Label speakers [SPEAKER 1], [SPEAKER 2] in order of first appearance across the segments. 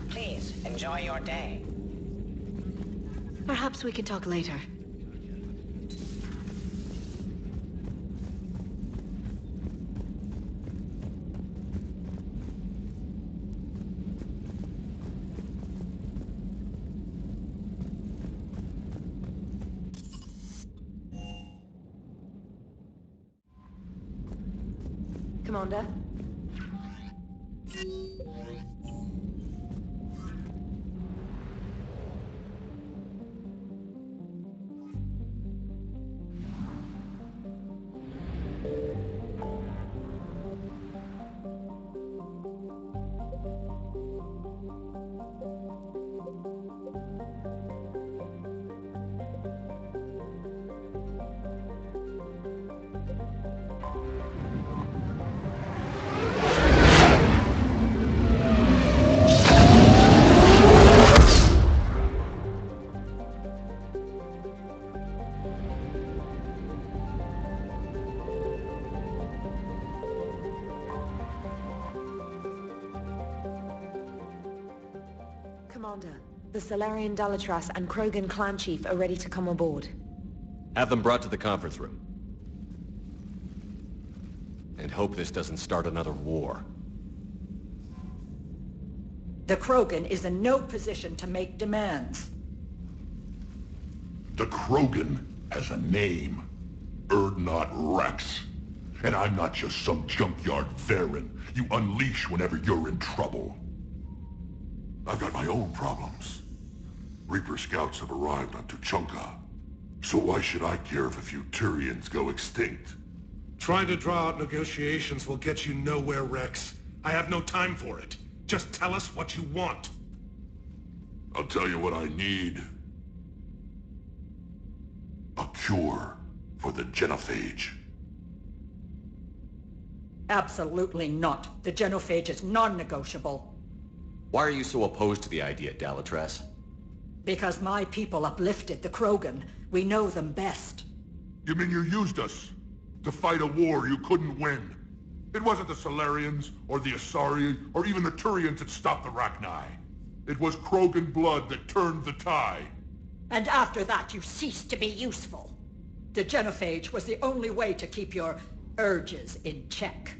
[SPEAKER 1] Please, enjoy your day.
[SPEAKER 2] Perhaps we can talk later. Commander? Commander, the Salarian Dalatras and Krogan clan chief are ready to come aboard.
[SPEAKER 3] Have them brought to the conference room. And hope this doesn't start another war.
[SPEAKER 4] The Krogan is in no position to make demands.
[SPEAKER 5] The Krogan has a name. Urdnot Rex. And I'm not just some junkyard Varen you unleash whenever you're in trouble. I've got my own problems. Reaper scouts have arrived on Tuchanka. So why should I care if a few Turians go extinct?
[SPEAKER 6] Trying to draw out negotiations will get you nowhere, Rex. I have no time for it. Just tell us what you want.
[SPEAKER 5] I'll tell you what I need. A cure for the genophage.
[SPEAKER 4] Absolutely not. The genophage is non-negotiable.
[SPEAKER 3] Why are you so opposed to the idea, Dalatras?
[SPEAKER 4] Because my people uplifted the Krogan. We know them best.
[SPEAKER 5] You mean you used us to fight a war you couldn't win? It wasn't the Solarians, or the Asari, or even the Turians that stopped the Rachni. It was Krogan blood that turned the tide.
[SPEAKER 4] And after that, you ceased to be useful. The genophage was the only way to keep your urges in check.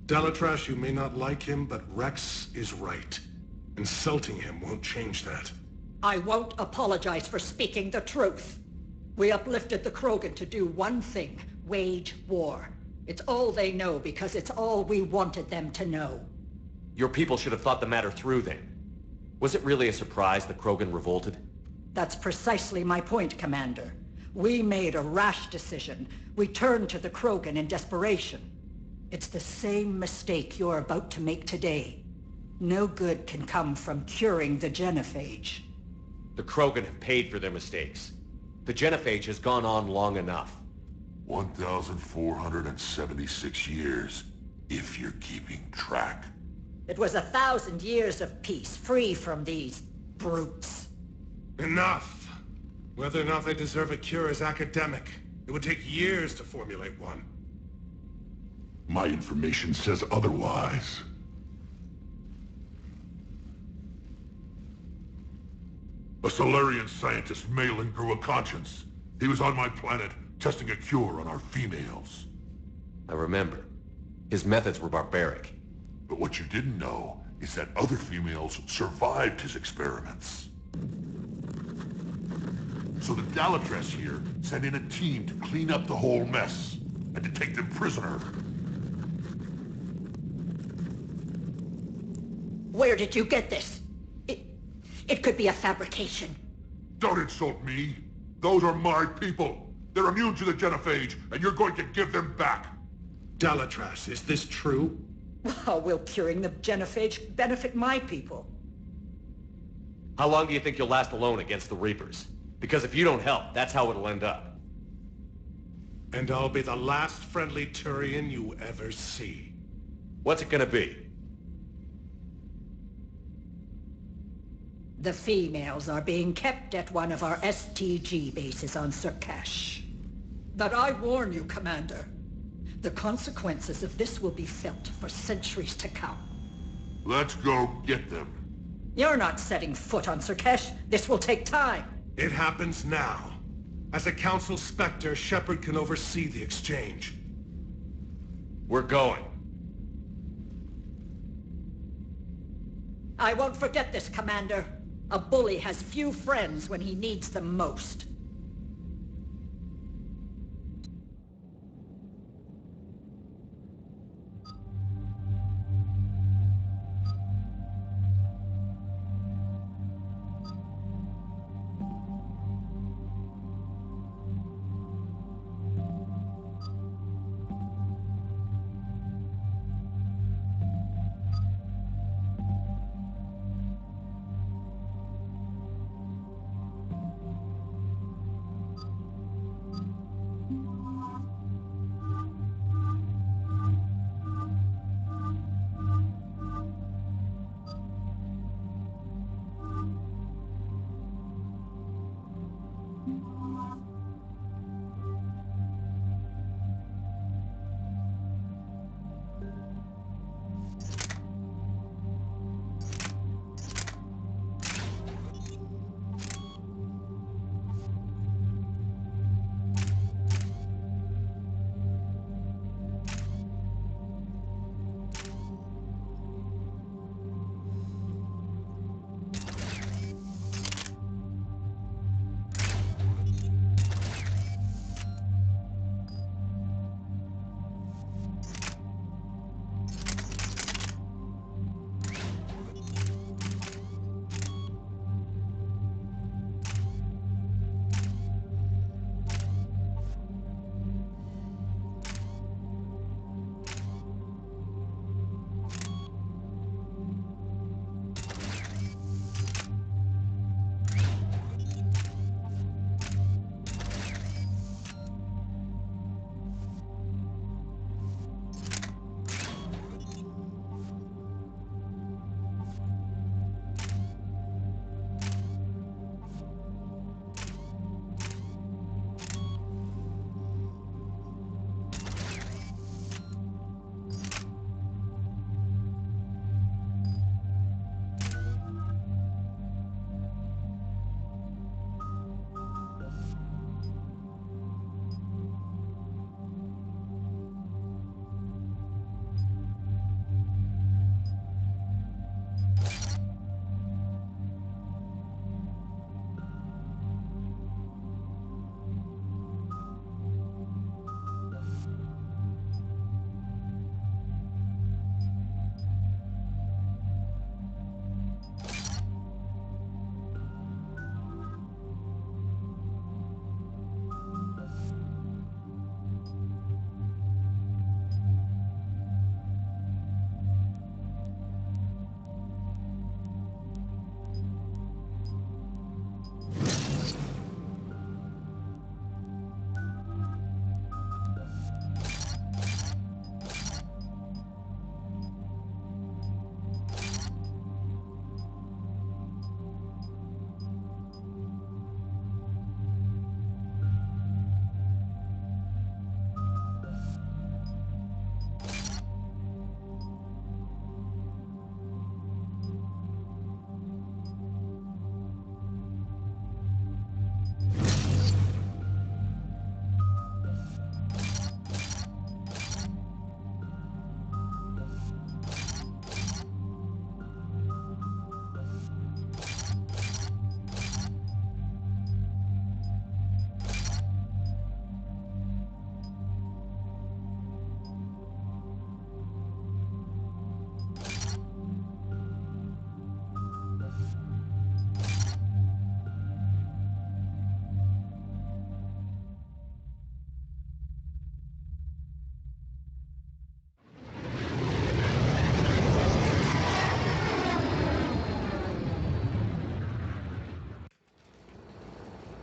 [SPEAKER 6] Dalatras, you may not like him, but Rex is right. Insulting him won't change that.
[SPEAKER 4] I won't apologize for speaking the truth. We uplifted the Krogan to do one thing, wage war. It's all they know because it's all we wanted them to know.
[SPEAKER 3] Your people should have thought the matter through then. Was it really a surprise the Krogan revolted?
[SPEAKER 4] That's precisely my point, Commander. We made a rash decision. We turned to the Krogan in desperation. It's the same mistake you're about to make today. No good can come from curing the genophage.
[SPEAKER 3] The Krogan have paid for their mistakes. The genophage has gone on long enough.
[SPEAKER 5] 1,476 years, if you're keeping track.
[SPEAKER 4] It was 1,000 years of peace, free from these brutes.
[SPEAKER 6] Enough! Whether or not they deserve a cure is academic. It would take years to formulate one.
[SPEAKER 5] My information says otherwise. A Solarian scientist, Malin, grew a conscience. He was on my planet, testing a cure on our females.
[SPEAKER 3] I remember. His methods were barbaric.
[SPEAKER 5] But what you didn't know is that other females survived his experiments. So the Dalatras here sent in a team to clean up the whole mess and to take them prisoner.
[SPEAKER 4] Where did you get this? It could be a fabrication.
[SPEAKER 5] Don't insult me. Those are my people. They're immune to the genophage, and you're going to give them back.
[SPEAKER 6] Dalatras, is this true?
[SPEAKER 4] How will curing the genophage benefit my people?
[SPEAKER 3] How long do you think you'll last alone against the Reapers? Because if you don't help, that's how it'll end up.
[SPEAKER 6] And I'll be the last friendly Turian you ever see.
[SPEAKER 3] What's it gonna be?
[SPEAKER 4] The females are being kept at one of our STG bases on Sur'Kesh. But I warn you, Commander. The consequences of this will be felt for centuries to come.
[SPEAKER 5] Let's go get them.
[SPEAKER 4] You're not setting foot on Sur'Kesh. This will take time.
[SPEAKER 6] It happens now. As a Council Spectre, Shepard can oversee the exchange.
[SPEAKER 3] We're going.
[SPEAKER 4] I won't forget this, Commander. A bully has few friends when he needs them most.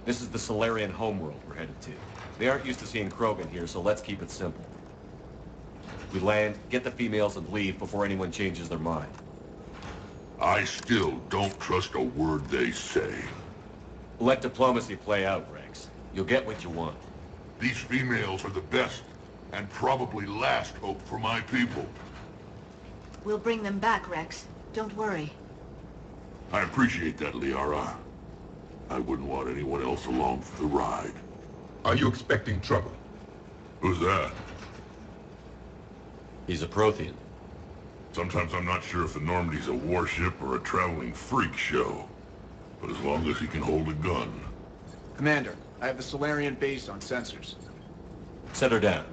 [SPEAKER 3] This is the Solarian homeworld we're headed to. They aren't used to seeing Krogan here, so let's keep it simple. We land, get the females, and leave before anyone changes their mind.
[SPEAKER 5] I still don't trust a word they say.
[SPEAKER 3] Let diplomacy play out, Rex. You'll get what you want.
[SPEAKER 5] These females are the best, and probably last hope for my people.
[SPEAKER 1] We'll bring them back, Rex. Don't worry.
[SPEAKER 5] I appreciate that, Liara. I wouldn't want anyone else along for the ride.
[SPEAKER 7] Are you expecting trouble?
[SPEAKER 5] Who's that?
[SPEAKER 3] He's a Prothean.
[SPEAKER 5] Sometimes I'm not sure if the Normandy's a warship or a traveling freak show. But as long as he can hold a gun.
[SPEAKER 8] Commander, I have the Solarian base on sensors.
[SPEAKER 3] Set her down.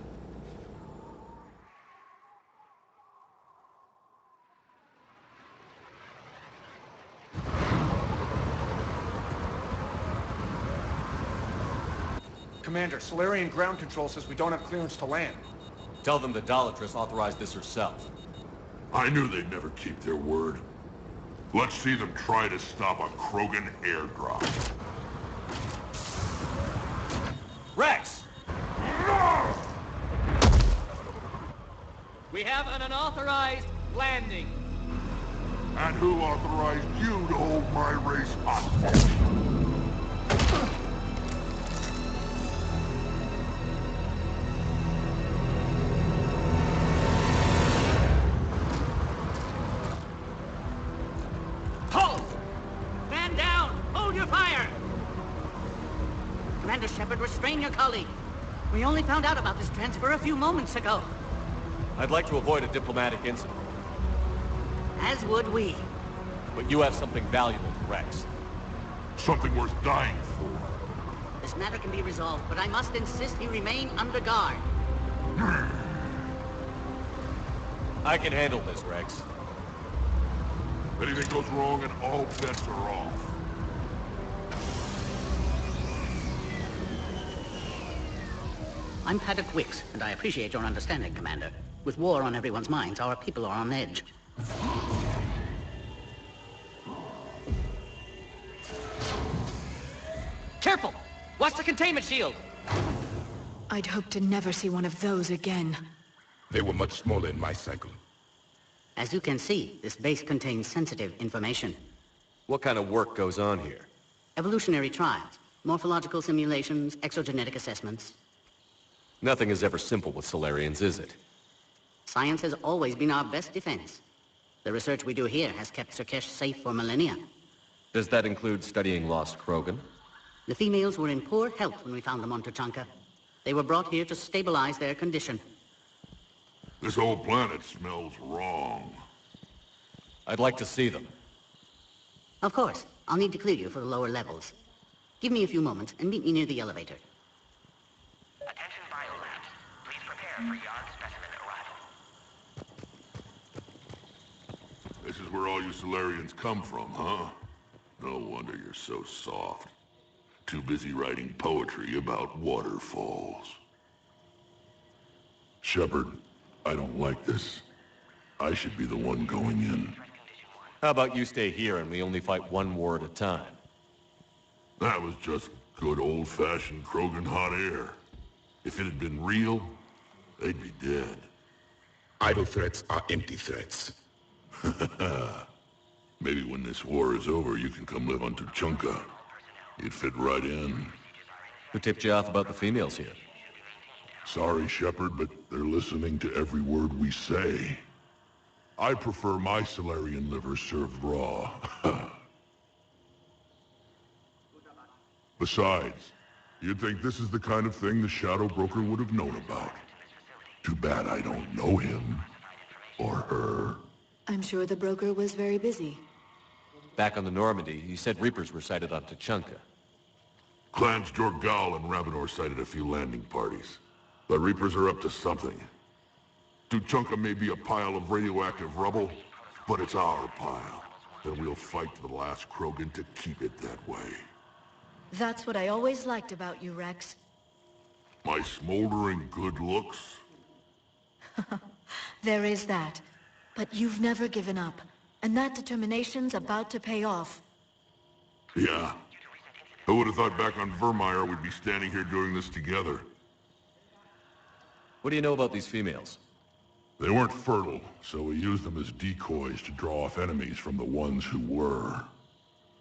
[SPEAKER 8] Commander, Solarian ground control says we don't have clearance to land.
[SPEAKER 3] Tell them the Dolatress authorized this herself.
[SPEAKER 5] I knew they'd never keep their word. Let's see them try to stop a Krogan airdrop.
[SPEAKER 3] Rex!
[SPEAKER 9] We have an unauthorized landing.
[SPEAKER 5] And who authorized you to hold my race hostage?
[SPEAKER 9] Halt! Man down! Hold your fire! Commander Shepard, restrain your colleague. We only found out about this transfer a few moments ago.
[SPEAKER 3] I'd like to avoid a diplomatic incident,
[SPEAKER 9] As would we.
[SPEAKER 3] but you have something valuable to Rex.
[SPEAKER 5] Something worth dying for.
[SPEAKER 9] This matter can be resolved, but I must insist he remain under guard.
[SPEAKER 3] I can handle this, Rex.
[SPEAKER 5] Anything goes wrong and all bets are off.
[SPEAKER 9] I'm Paddock Wicks, and I appreciate your understanding, Commander. With war on everyone's minds, our people are on edge. Careful! Watch the containment shield!
[SPEAKER 1] I'd hoped to never see one of those again.
[SPEAKER 7] They were much smaller in my cycle.
[SPEAKER 9] As you can see, this base contains sensitive information.
[SPEAKER 3] What kind of work goes on here?
[SPEAKER 9] Evolutionary trials, morphological simulations, exogenetic assessments.
[SPEAKER 3] Nothing is ever simple with Solarians, is it?
[SPEAKER 9] Science has always been our best defense. The research we do here has kept Sur'Kesh safe for millennia.
[SPEAKER 3] Does that include studying lost Krogan?
[SPEAKER 9] The females were in poor health when we found them on Tuchanka. They were brought here to stabilize their condition.
[SPEAKER 5] This whole planet smells wrong.
[SPEAKER 3] I'd like to see them.
[SPEAKER 9] Of course, I'll need to clear you for the lower levels. Give me a few moments and meet me near the elevator.
[SPEAKER 10] Attention biolabs. Please prepare for yon specimen arrival.
[SPEAKER 5] This is where all you Solarians come from, huh? No wonder you're so soft. Too busy writing poetry about waterfalls. Shepard, I don't like this. I should be the one going in.
[SPEAKER 3] How about you stay here and we only fight one war at a time?
[SPEAKER 5] That was just good old-fashioned Krogan hot air. If it had been real, they'd be dead.
[SPEAKER 7] Idle threats are empty threats.
[SPEAKER 5] Maybe when this war is over, you can come live on Tuchanka. You'd fit right in.
[SPEAKER 3] Who tipped you off about the females here?
[SPEAKER 5] Sorry, Shepard, but they're listening to every word we say. I prefer my Solarian liver served raw. Besides, you'd think this is the kind of thing the Shadow Broker would have known about. Too bad I don't know him. Or her.
[SPEAKER 1] I'm sure the broker was very busy.
[SPEAKER 3] Back on the Normandy, you said Reapers were sighted on Tuchanka.
[SPEAKER 5] Clans Jorgal and Ravenor sighted a few landing parties. The Reapers are up to something. Tuchanka may be a pile of radioactive rubble, but it's our pile. And we'll fight to the last Krogan to keep it that way.
[SPEAKER 1] That's what I always liked about you, Rex.
[SPEAKER 5] My smoldering good looks?
[SPEAKER 1] There is that. But you've never given up. And that determination's about to pay off.
[SPEAKER 5] Yeah. Who would have thought back on Vermeer we'd be standing here doing this together?
[SPEAKER 3] What do you know about these females?
[SPEAKER 5] They weren't fertile, so we used them as decoys to draw off enemies from the ones who were.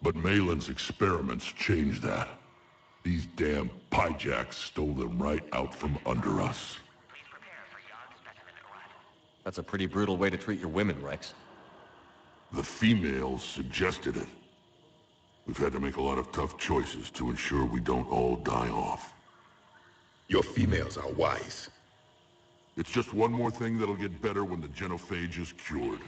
[SPEAKER 5] But Malin's experiments changed that. These damn pyjacks stole them right out from under us.
[SPEAKER 3] That's a pretty brutal way to treat your women, Rex.
[SPEAKER 5] The females suggested it. We've had to make a lot of tough choices to ensure we don't all die off.
[SPEAKER 7] Your females are wise.
[SPEAKER 5] It's just one more thing that'll get better when the genophage is cured.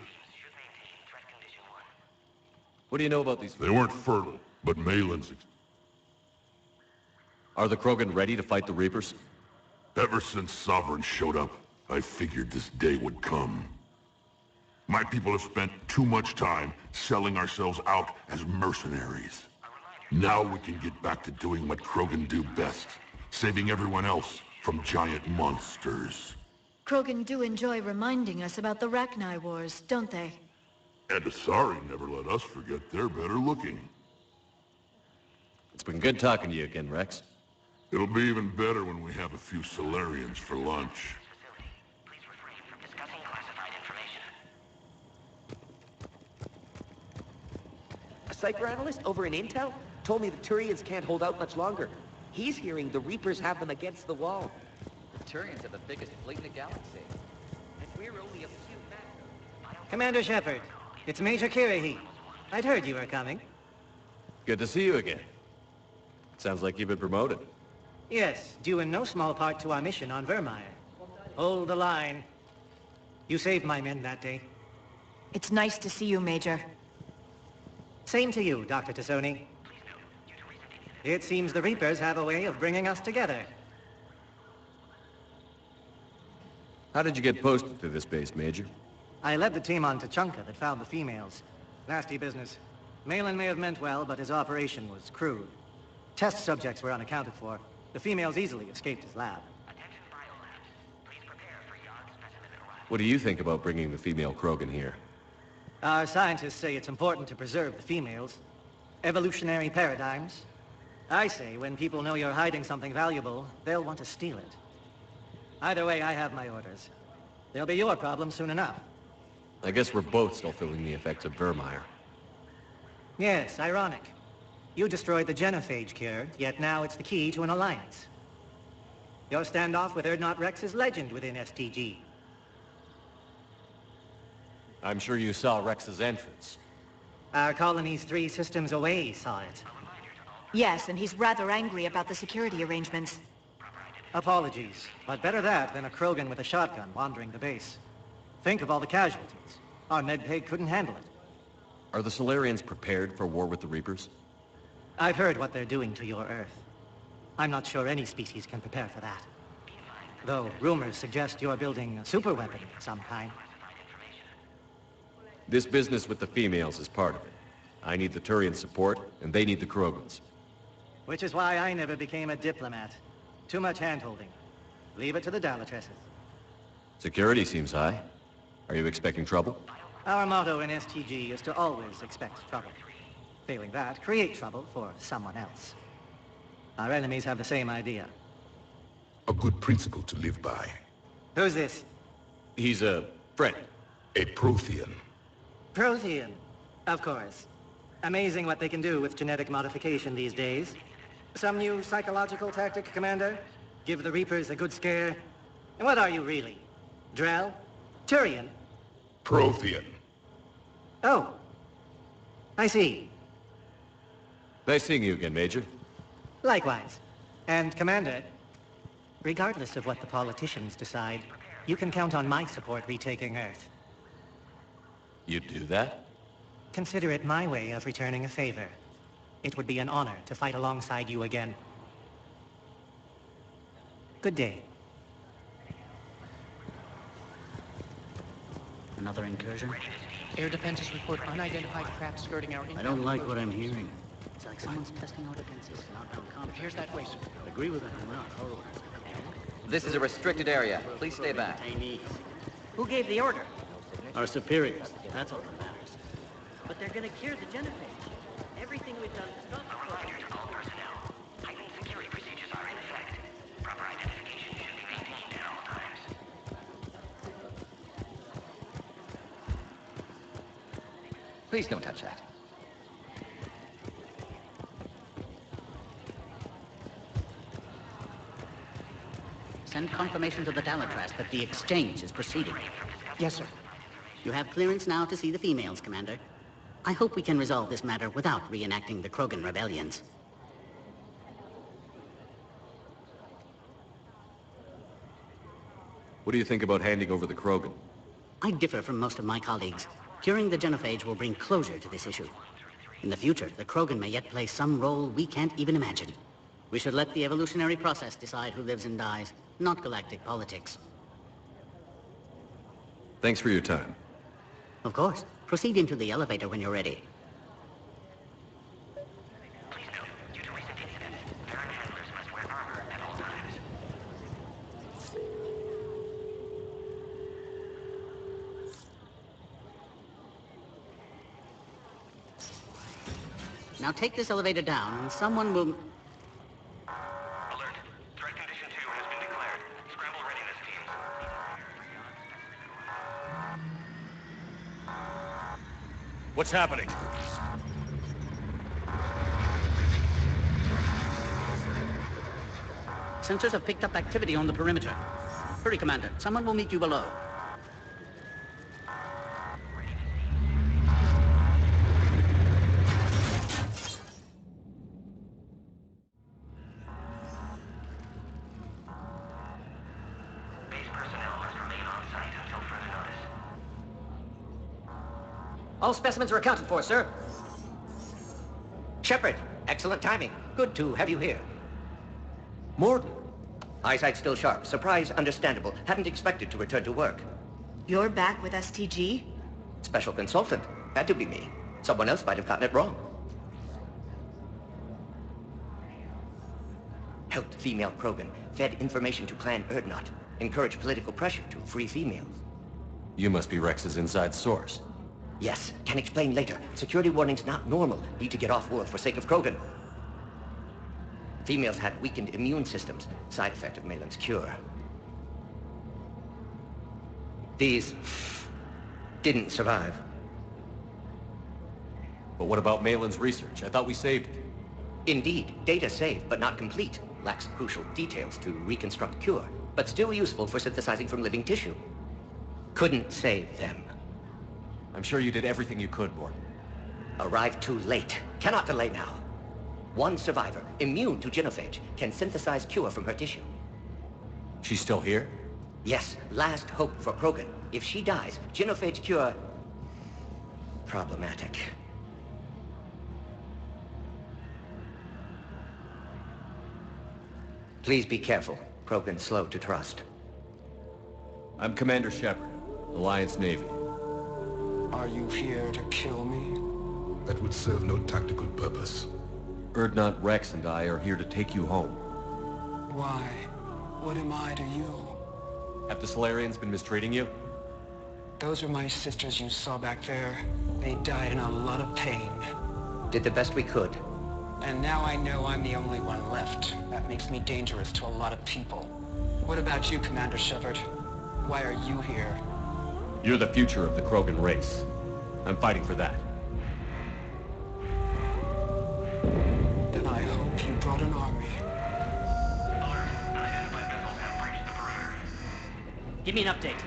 [SPEAKER 3] What do you know about these?
[SPEAKER 5] They weren't fertile, but Malin's...
[SPEAKER 3] Are the Krogan ready to fight the Reapers?
[SPEAKER 5] Ever since Sovereign showed up, I figured this day would come. My people have spent too much time selling ourselves out as mercenaries. Now we can get back to doing what Krogan do best, saving everyone else from giant monsters.
[SPEAKER 1] Krogan do enjoy reminding us about the Rachni Wars, don't they?
[SPEAKER 5] And Asari never let us forget they're better looking.
[SPEAKER 3] It's been good talking to you again, Rex.
[SPEAKER 5] It'll be even better when we have a few Solarians for lunch.
[SPEAKER 10] Please refrain from discussing classified information.
[SPEAKER 11] A psychoanalyst over in Intel told me the Turians can't hold out much longer. He's hearing the Reapers have them against the wall.
[SPEAKER 12] The Turians have the biggest fleet in the galaxy.
[SPEAKER 11] And we're only a few men.
[SPEAKER 13] Commander Shepard, it's Major Kirahi. I'd heard you were coming.
[SPEAKER 3] Good to see you again. Sounds like you've been promoted.
[SPEAKER 13] Yes, due in no small part to our mission on Vermeer. Hold the line. You saved my men that day.
[SPEAKER 1] It's nice to see you, Major.
[SPEAKER 13] Same to you, Dr. Tassoni. It seems the Reapers have a way of bringing us together.
[SPEAKER 3] How did you get posted to this base, Major?
[SPEAKER 13] I led the team on Tachanka that found the females. Nasty business. Malin may have meant well, but his operation was crude. Test subjects were unaccounted for. The females easily escaped his lab.
[SPEAKER 3] What do you think about bringing the female Krogan here?
[SPEAKER 13] Our scientists say it's important to preserve the females. Evolutionary paradigms. I say when people know you're hiding something valuable, they'll want to steal it. Either way, I have my orders. They'll be your problem soon enough.
[SPEAKER 3] I guess we're both still feeling the effects of Vermeer.
[SPEAKER 13] Yes, ironic. You destroyed the genophage cure, yet now it's the key to an alliance. Your standoff with Urdnot Rex is legend within STG.
[SPEAKER 3] I'm sure you saw Rex's entrance.
[SPEAKER 13] Our colony's 3 systems away saw it.
[SPEAKER 1] Yes, and he's rather angry about the security arrangements.
[SPEAKER 13] Apologies, but better that than a Krogan with a shotgun wandering the base. Think of all the casualties. Our medpay couldn't handle it.
[SPEAKER 3] Are the Solarians prepared for war with the Reapers?
[SPEAKER 13] I've heard what they're doing to your Earth. I'm not sure any species can prepare for that. Though rumors suggest you're building a superweapon of some kind.
[SPEAKER 3] This business with the females is part of it. I need the Turian support, and they need the Krogans.
[SPEAKER 13] Which is why I never became a diplomat. Too much hand-holding. Leave it to the Dalatresses.
[SPEAKER 3] Security seems high. Are you expecting trouble?
[SPEAKER 13] Our motto in STG is to always expect trouble. Failing that, create trouble for someone else. Our enemies have the same idea.
[SPEAKER 7] A good principle to live by.
[SPEAKER 13] Who's this?
[SPEAKER 3] He's a friend.
[SPEAKER 7] A Prothean.
[SPEAKER 13] Prothean. Of course. Amazing what they can do with genetic modification these days. Some new psychological tactic, Commander? Give the Reapers a good scare? And what are you really? Drell? Turian?
[SPEAKER 7] Prothean.
[SPEAKER 13] Oh. I see.
[SPEAKER 3] Nice seeing you again, Major.
[SPEAKER 13] Likewise. And, Commander, regardless of what the politicians decide, you can count on my support retaking Earth.
[SPEAKER 3] You'd do that?
[SPEAKER 13] Consider it my way of returning a favor. It would be an honor to fight alongside you again. Good day.
[SPEAKER 9] Another incursion?
[SPEAKER 12] Air defenses report unidentified craft skirting our...
[SPEAKER 9] I don't like what I'm hearing. It's like someone's testing our defenses.
[SPEAKER 12] Here's that way, sir.
[SPEAKER 9] Agree with that. We're not horrible.
[SPEAKER 12] This is a restricted area. Please stay back.
[SPEAKER 9] Who gave the order? Our superiors. That's all that matters. But they're gonna cure the genophage. Everything we've done to stop the
[SPEAKER 10] All personnel,
[SPEAKER 12] Please don't touch that.
[SPEAKER 9] Send confirmation to the Dalatras that the exchange is proceeding.
[SPEAKER 11] Yes, sir.
[SPEAKER 9] You have clearance now to see the females, Commander. I hope we can resolve this matter without reenacting the Krogan rebellions.
[SPEAKER 3] What do you think about handing over the Krogan?
[SPEAKER 9] I differ from most of my colleagues. Curing the genophage will bring closure to this issue. In the future, the Krogan may yet play some role we can't even imagine. We should let the evolutionary process decide who lives and dies, not galactic politics.
[SPEAKER 3] Thanks for your time.
[SPEAKER 9] Of course. Proceed into the elevator when you're ready.
[SPEAKER 10] Please note, due to recent incidents, Terran handlers must wear armor at all times.
[SPEAKER 9] Now take this elevator down and someone will...
[SPEAKER 10] Alert. Threat condition 2 has been declared. Scramble readiness teams.
[SPEAKER 3] What's happening?
[SPEAKER 9] Sensors have picked up activity on the perimeter. Hurry, Commander. Someone will meet you below.
[SPEAKER 10] Base personnel must remain on site until further notice.
[SPEAKER 11] All specimens are accounted for, sir. Shepard, excellent timing. Good to have you here. Morton. Eyesight still sharp. Surprise understandable. Hadn't expected to return to work.
[SPEAKER 2] You're back with STG?
[SPEAKER 11] Special consultant. Had to be me. Someone else might have gotten it wrong. Helped female Krogan. Fed information to Clan Urdnot. Encouraged political pressure to free females.
[SPEAKER 3] You must be Rex's inside source.
[SPEAKER 11] Yes, can explain later. Security warnings not normal. Need to get off-world for sake of Krogan. Females had weakened immune systems. Side effect of Malin's cure. These didn't survive.
[SPEAKER 3] But what about Malin's research? I thought we saved it.
[SPEAKER 11] Indeed, data saved, but not complete. Lacks crucial details to reconstruct cure, but still useful for synthesizing from living tissue. Couldn't save them.
[SPEAKER 3] I'm sure you did everything you could, Morton.
[SPEAKER 11] Arrived too late. Cannot delay now. One survivor, immune to genophage, can synthesize cure from her tissue.
[SPEAKER 3] She's still here?
[SPEAKER 11] Yes, last hope for Krogan. If she dies, genophage cure... problematic. Please be careful. Krogan's slow to trust.
[SPEAKER 3] I'm Commander Shepard, Alliance Navy.
[SPEAKER 14] Are you here to kill me?
[SPEAKER 7] That would serve no tactical purpose.
[SPEAKER 3] Urdnot, Rex, and I are here to take you home.
[SPEAKER 14] Why? What am I to you?
[SPEAKER 3] Have the Solarians been mistreating you?
[SPEAKER 14] Those are my sisters you saw back there. They died in a lot of pain.
[SPEAKER 11] Did the best we could.
[SPEAKER 14] And now I know I'm the only one left. That makes me dangerous to a lot of people. What about you, Commander Shepard? Why are you here?
[SPEAKER 3] You're the future of the Krogan race. I'm fighting for that.
[SPEAKER 14] Then I hope you brought an army.
[SPEAKER 11] Give me an update.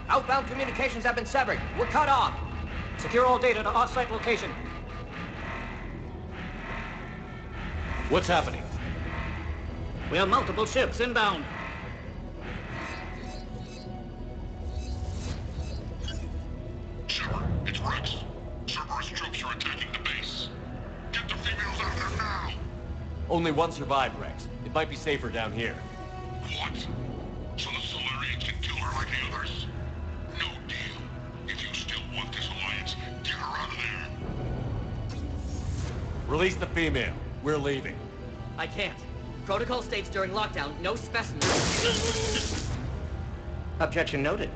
[SPEAKER 11] Outbound communications have been severed. We're cut off. Secure all data to off-site location.
[SPEAKER 3] What's happening?
[SPEAKER 9] We have multiple ships inbound.
[SPEAKER 5] Shepard, it's Rex. Cerberus troops are attacking the base. Get the females out there now!
[SPEAKER 3] Only one survived, Rex. It might be safer down here.
[SPEAKER 5] What? So the Solarians can kill her like the others? No deal. If you still want this alliance, get her out of there.
[SPEAKER 3] Release the female. We're leaving.
[SPEAKER 11] I can't. Protocol states during lockdown, no specimens. Objection noted.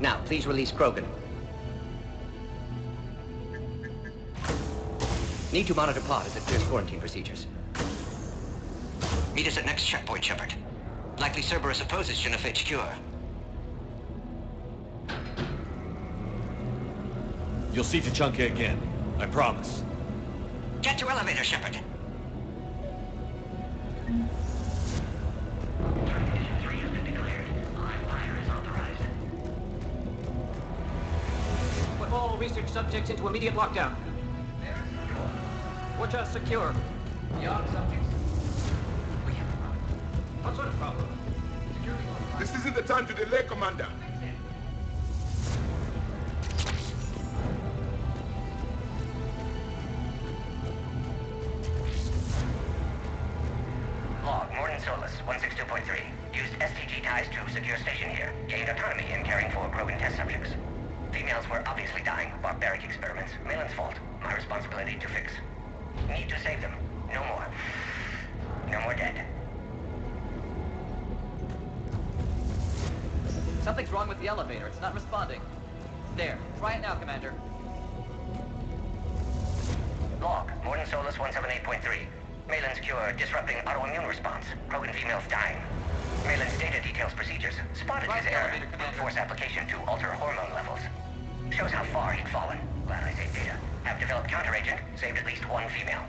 [SPEAKER 11] Now, please release Krogan. Need to monitor pod as it clears quarantine procedures. Meet us at next checkpoint, Shepard. Likely Cerberus opposes genophage cure.
[SPEAKER 3] You'll see Tachanka again. I promise.
[SPEAKER 10] Get to elevator, Shepard. Condition 3 has been declared. Live fire is authorized.
[SPEAKER 15] Put all research subjects into immediate lockdown. Watch us secure. Beyond subjects. What sort of problem?
[SPEAKER 16] This isn't the time to delay, Commander.
[SPEAKER 10] Log, Morden Solus, 162.3. Used STG ties to secure station here. Gained autonomy in caring for Krogan test subjects. Females were obviously dying. Barbaric experiments. Malin's fault. My responsibility to fix. Need to save them. No more. No more dead.
[SPEAKER 12] Something's wrong with the elevator. It's not responding. There. Try it now, Commander.
[SPEAKER 10] Log, Morden Solus 178.3. Malin's cure disrupting autoimmune response. Krogan females dying. Malin's data details procedures. Spotted his error. Brute force application to alter hormone levels. Shows how far he'd fallen. Glad I saved data. Have developed counteragent. Saved at least one female.